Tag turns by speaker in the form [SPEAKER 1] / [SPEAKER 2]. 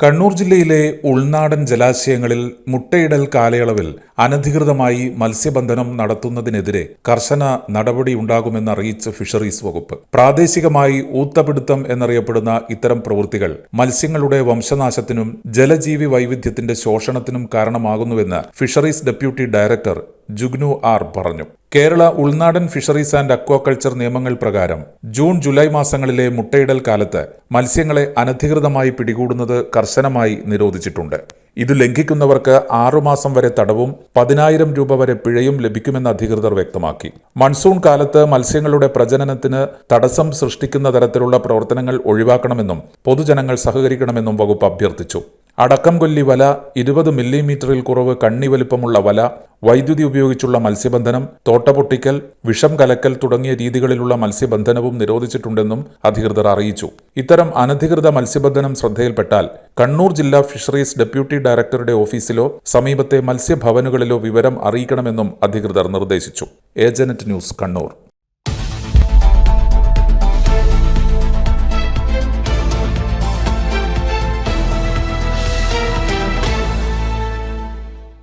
[SPEAKER 1] കണ്ണൂർ ജില്ലയിലെ ഉൾനാടൻ ജലാശയങ്ങളിൽ മുട്ടയിടൽ കാലയളവിൽ അനധികൃതമായി മത്സ്യബന്ധനം നടത്തുന്നതിനെതിരെ കർശന നടപടിയുണ്ടാകുമെന്ന് അറിയിച്ച ഫിഷറീസ് വകുപ്പ്. പ്രാദേശികമായി ഊത്തപിടുത്തം എന്നറിയപ്പെടുന്ന ഇത്തരം പ്രവൃത്തികൾ മത്സ്യങ്ങളുടെ വംശനാശത്തിനും ജലജീവി വൈവിധ്യത്തിന്റെ ശോഷണത്തിനും കാരണമാകുന്നുവെന്ന് fisheries deputy director Jugnu R പറഞ്ഞു. കേരള ഉൾനാടൻ ഫിഷറീസ് ആൻഡ് അക്വാകൾച്ചർ നിയമങ്ങൾ പ്രകാരം ജൂൺ ജൂലൈ മാസങ്ങളിലെ മുട്ടയിടൽ കാലത്ത് മത്സ്യങ്ങളെ അനധികൃതമായി പിടികൂടുന്നത് കർശനമായി നിരോധിച്ചിട്ടുണ്ട്. ഇത് ലംഘിക്കുന്നവർക്ക് 6 മാസം വരെ തടവും 10,000 രൂപ വരെ പിഴയും ലഭിക്കുമെന്ന് അധികൃതർ വ്യക്തമാക്കി. മൺസൂൺ കാലത്ത് മത്സ്യങ്ങളുടെ പ്രജനനത്തിന് തടസ്സം സൃഷ്ടിക്കുന്ന തരത്തിലുള്ള പ്രവർത്തനങ്ങൾ ഒഴിവാക്കണമെന്നും പൊതുജനങ്ങൾ സഹകരിക്കണമെന്നും വകുപ്പ് അഭ്യർത്ഥിച്ചു. അടക്കം കൊല്ലി വല, 20 മില്ലിമീറ്ററിൽ കുറവ് കണ്ണി വലിപ്പമുള്ള വല, വൈദ്യുതി ഉപയോഗിച്ചുള്ള മത്സ്യബന്ധനം, തോട്ട പൊട്ടിക്കൽ, വിഷം കലക്കൽ തുടങ്ങിയ രീതികളിലുള്ള മത്സ്യബന്ധനവും നിരോധിച്ചിട്ടുണ്ടെന്നും അധികൃതർ അറിയിച്ചു. ഇത്തരം അനധികൃത മത്സ്യബന്ധനം ശ്രദ്ധയിൽപ്പെട്ടാൽ കണ്ണൂർ ജില്ലാ ഫിഷറീസ് ഡെപ്യൂട്ടി ഡയറക്ടറുടെ ഓഫീസിലോ സമീപത്തെ മത്സ്യഭവനുകളിലോ വിവരം അറിയിക്കണമെന്നും അധികൃതർ നിർദ്ദേശിച്ചു. Agent news, Kannur.